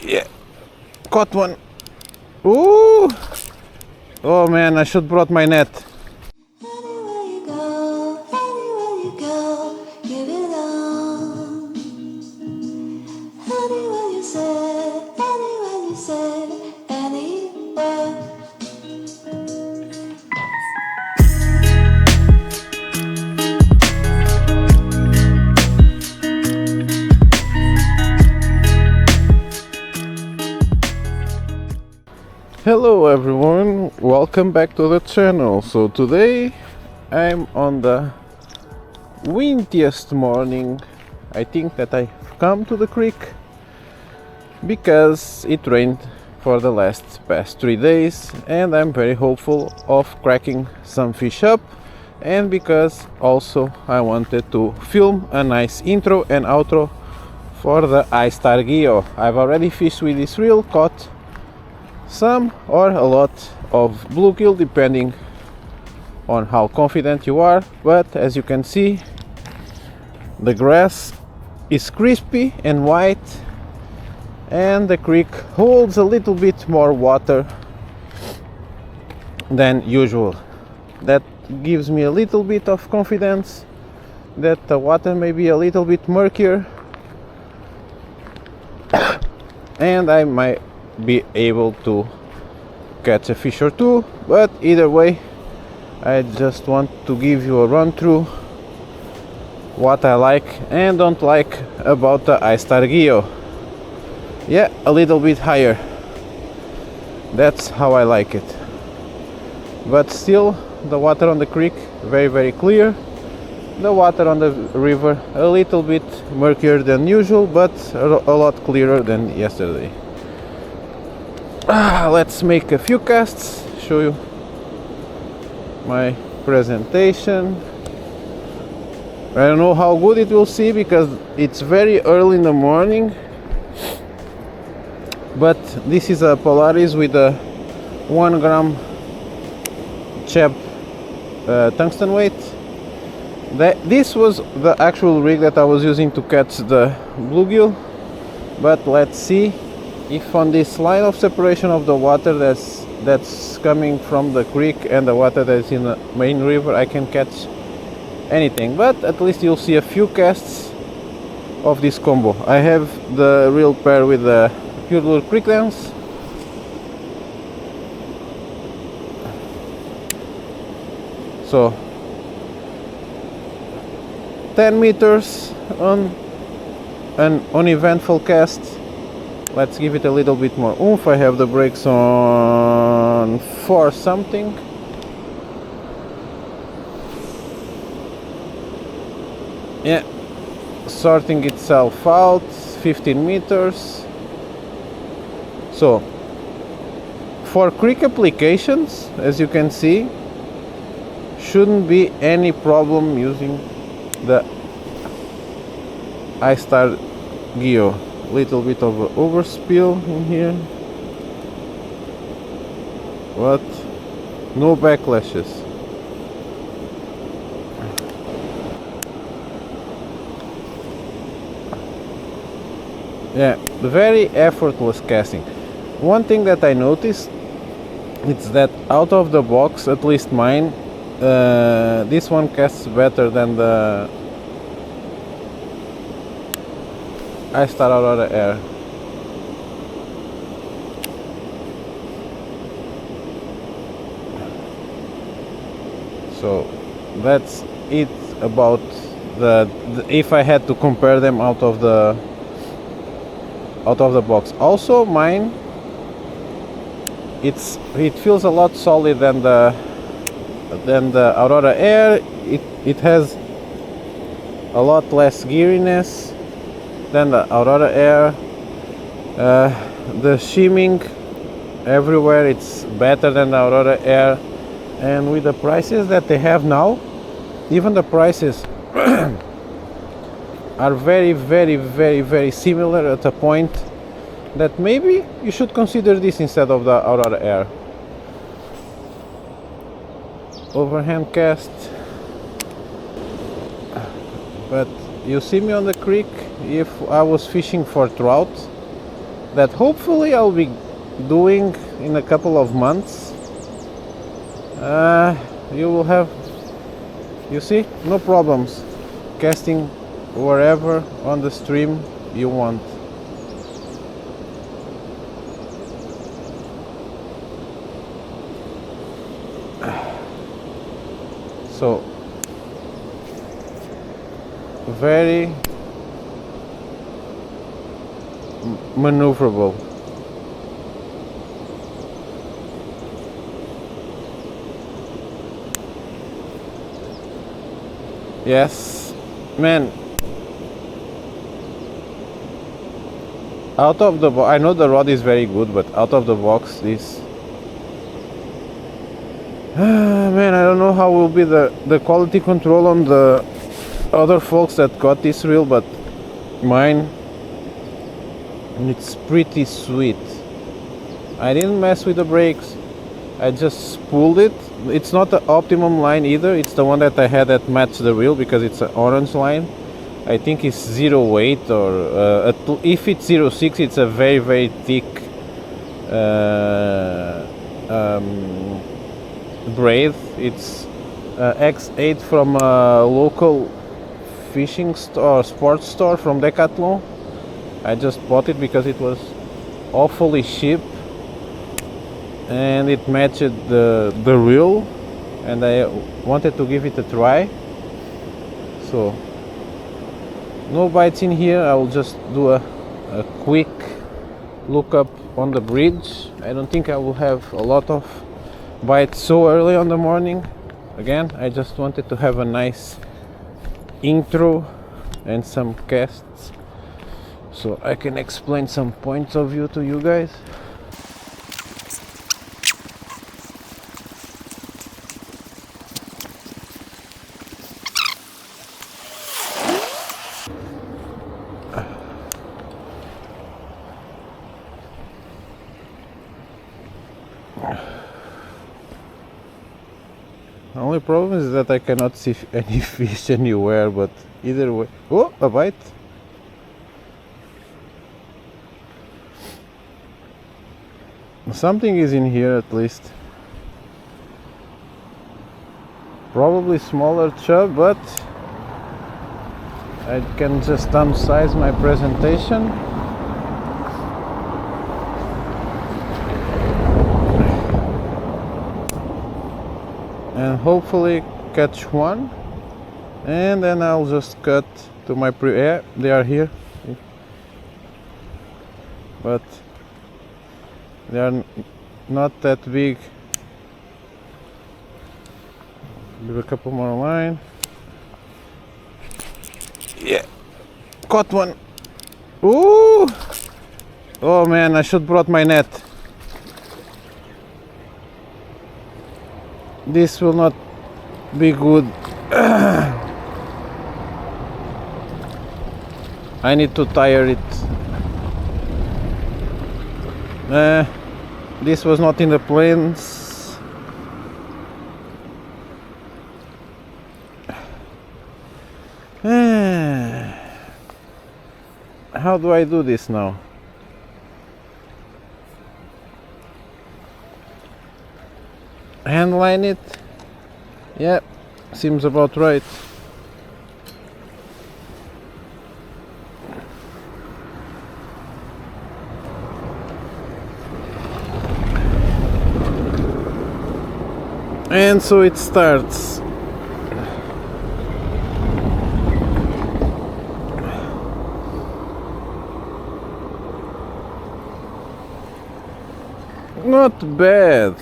Yeah, caught one. Ooh! Oh man, I should brought my net. Anywhere you go, give it on. Anywhere you say, anywhere. Hello everyone, welcome back to the channel. So today I'm on the windiest morning I think that I've come to the creek, because it rained for the past 3 days and I'm very hopeful of cracking some fish up, and because also I wanted to film a nice intro and outro for the Histar GIU. I've already fished with this reel, caught some or a lot of bluegill depending on how confident you are, but as you can see the grass is crispy and white and the creek holds a little bit more water than usual. That gives me a little bit of confidence that the water may be a little bit murkier and I might be able to catch a fish or two, but either way I just want to give you a run through what I like and don't like about the Histar GIU. Yeah, a little bit higher, that's how I like it, but still the water on the creek very clear, the water on the river a little bit murkier than usual, but a lot clearer than yesterday. Let's make a few casts, show you my presentation. I don't know how good it will see because it's very early in the morning, but this is a Polaris with a 1 gram chub tungsten weight. This was the actual rig that I was using to catch the bluegill, but let's see if on this line of separation of the water that's coming from the creek and the water that's in the main river I can catch anything. But at least you'll see a few casts of this combo. I have the reel pair with the Pure Lure Creek Dance, so 10 meters on an uneventful cast. Let's give it a little bit more oomph. I have the brakes on 4 something. Yeah, sorting itself out, 15 meters. So for creek applications, as you can see, shouldn't be any problem using the Histar GIU. Little bit of overspill in here, but no backlashes. Yeah, very effortless casting. One thing that I noticed is that out of the box, at least mine, this one casts better than the Histar Aurora Air. So that's it about the if I had to compare them out of the box. Also mine, it feels a lot solid than the Aurora Air. It has a lot less geariness than the Aurora Air. The shimming everywhere, it's better than the Aurora Air, and with the prices that they have now, even the prices are very similar, at a point that maybe you should consider this instead of the Aurora Air. Overhand cast, but you see me on the creek. If I was fishing for trout, that hopefully I'll be doing in a couple of months. You will have, you see, no problems casting wherever on the stream you want. So very maneuverable. Yes, man. Out of the box, I know the rod is very good, but out of the box, this. Man, I don't know how will be the quality control on the other folks that got this reel, but mine, it's pretty sweet. I didn't mess with the brakes. I just spooled it. It's not the optimum line either. It's the one that I had that matched the reel because it's an orange line. I think it's 0.8 or if it's 0.6, it's a very, very thick braid. It's X8 from a local fishing store, sports store from Decathlon. I just bought it because it was awfully cheap and it matched the reel, and I wanted to give it a try. So no bites in here. I will just do a quick look up on the bridge. I don't think I will have a lot of bites so early on the morning. Again, I just wanted to have a nice intro and some casts so I can explain some points of view to you guys. The only problem is that I cannot see any fish anywhere, but either way. Oh, a bite! Something is in here at least. Probably smaller chub, but I can just downsize my presentation. And hopefully catch one, and then I'll just cut to my yeah, they are here, but they are not that big. Give a couple more line. Yeah, caught one. Ooh! Oh man, I should brought my net. This will not be good. I need to tire it. This was not in the plans. How do I do this now? Handline it. Yeah, seems about right. And so it starts. Not bad.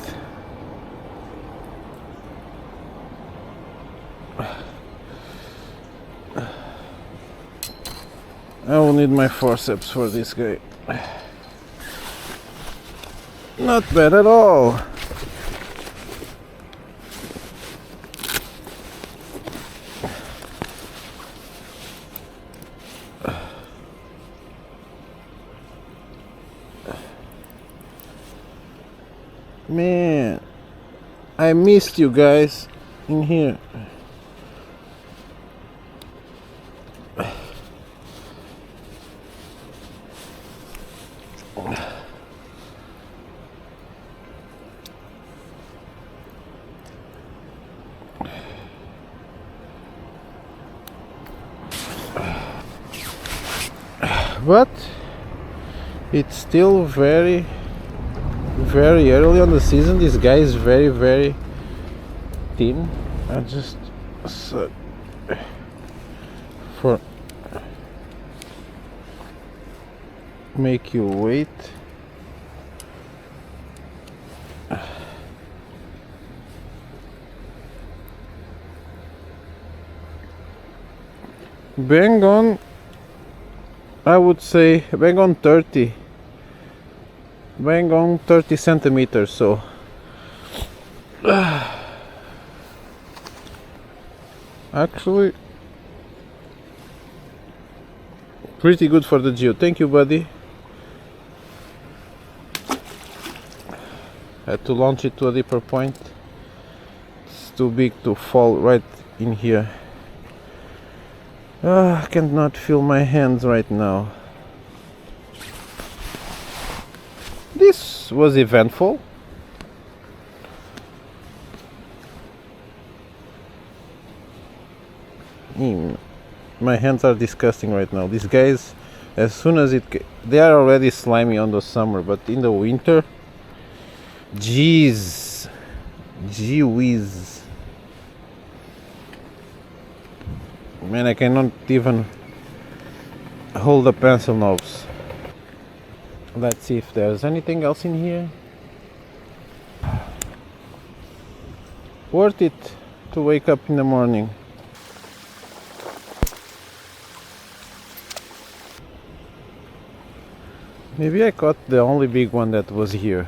I will need my forceps for this guy. Not bad at all. Man, I missed you guys in here. but it's still very early on the season. This guy is very thin. I just for make you wait. Bang on, I would say bang on 30 centimeters, so actually pretty good for the GIU. Thank you, buddy. Had to launch it to a deeper point. It's too big to fall right in here. I cannot feel my hands right now. This was eventful. My hands are disgusting right now. These guys, as soon as they are already slimy on the summer, but in the winter, jeez, gee whiz. Man, I cannot even hold the pencil knobs. Let's see if there's anything else in here. Worth it to wake up in the morning. Maybe I caught the only big one that was here.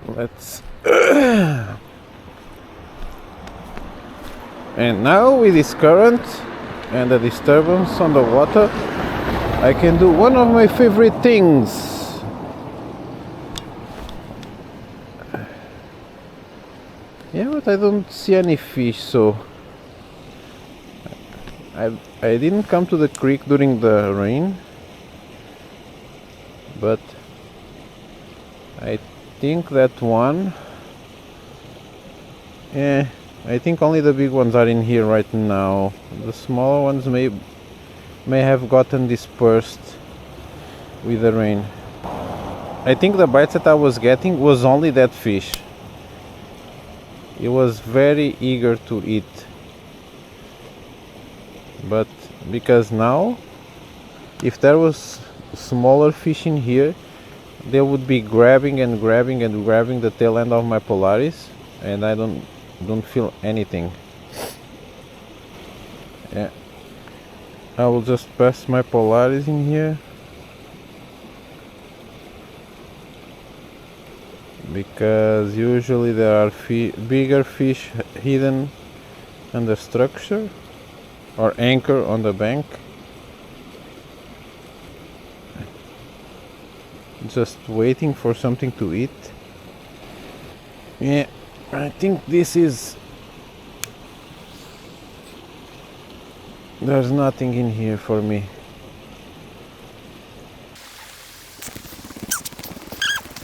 Let's and now with this current and the disturbance on the water, I can do one of my favorite things. Yeah, but I don't see any fish, so I didn't come to the creek during the rain, but I think that one, I think only the big ones are in here right now. The smaller ones may have gotten dispersed with the rain. I think the bites that I was getting was only that fish. It was very eager to eat. But because now, if there was smaller fish in here, they would be grabbing the tail end of my Polaris, and I don't feel anything. Yeah, I will just pass my Polaris in here, because usually there are bigger fish hidden under structure or anchor on the bank. Just waiting for something to eat. Yeah, I think there's nothing in here for me.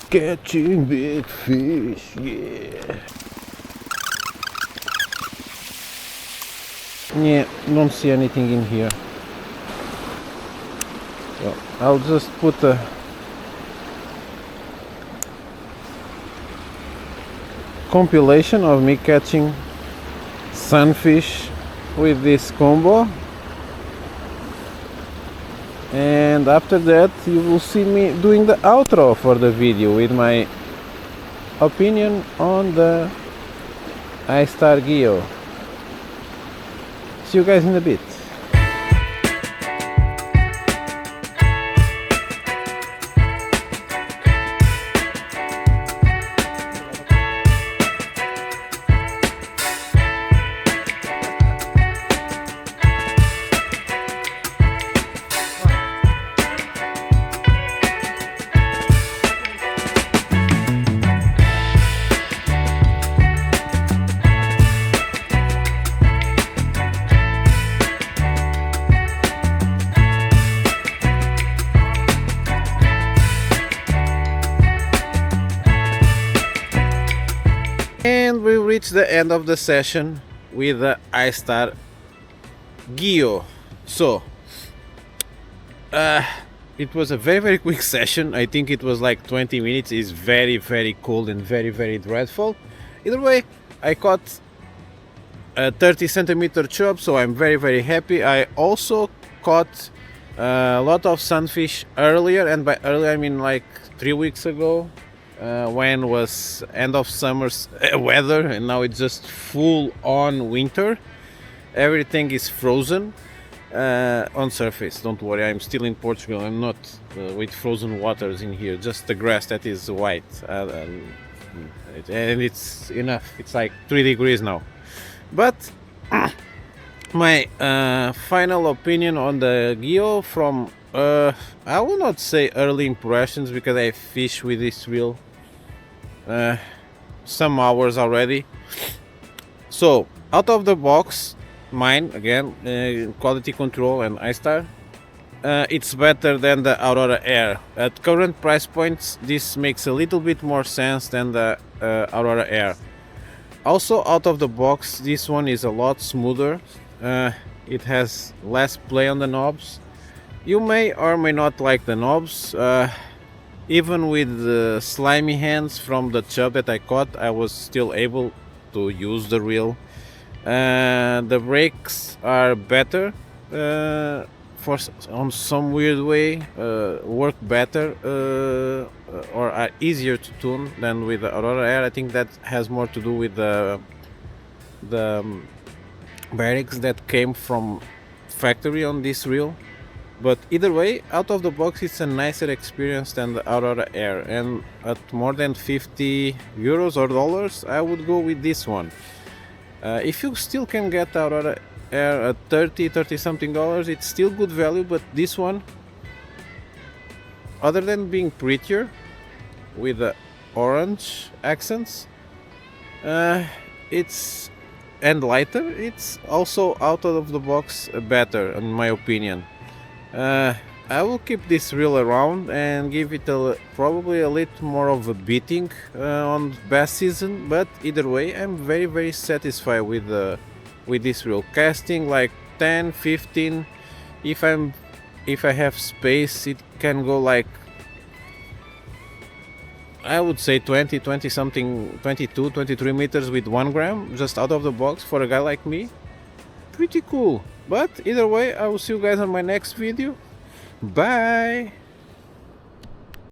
Catching big fish, yeah. Yeah, don't see anything in here. So I'll just put a compilation of me catching sunfish with this combo, and after that you will see me doing the outro for the video with my opinion on the Histar GIU. See you guys in a bit. And we reached the end of the session with the Histar GIU. So it was a very quick session. I think it was like 20 minutes. It's very cold and very dreadful. Either way, I caught a 30 centimeter chub, so I'm very happy. I also caught a lot of sunfish earlier, and by earlier I mean like 3 weeks ago, when was end of summer's weather, and now it's just full on winter. Everything is frozen on surface. Don't worry, I'm still in Portugal. I'm not with frozen waters in here, just the grass that is white, and it's enough. It's like 3 degrees now. But my final opinion on the GIU from I will not say early impressions, because I fish with this reel some hours already. So out of the box, mine again, quality control and Histar, it's better than the Aurora Air. At current price points, this makes a little bit more sense than the Aurora Air. Also, out of the box, this one is a lot smoother. It has less play on the knobs. You may or may not like the knobs. Even with the slimy hands from the chub that I caught, I was still able to use the reel. The brakes are better, on some weird way, work better, or are easier to tune than with the Aurora Air. I think that has more to do with the bearings that came from factory on this reel. But either way, out of the box, it's a nicer experience than the Aurora Air, and at more than 50 euros or dollars, I would go with this one. If you still can get Aurora Air at 30 something dollars, it's still good value. But this one, other than being prettier with the orange accents, it's and lighter, it's also out of the box better in my opinion. I will keep this reel around and give it probably a little more of a beating on bass season. But either way, I'm very satisfied with this reel. Casting like 10, 15. If I have space, it can go like, I would say 20 something, 22, 23 meters with 1 gram, just out of the box for a guy like me. Pretty cool. But either way, I will see you guys on my next video. Bye.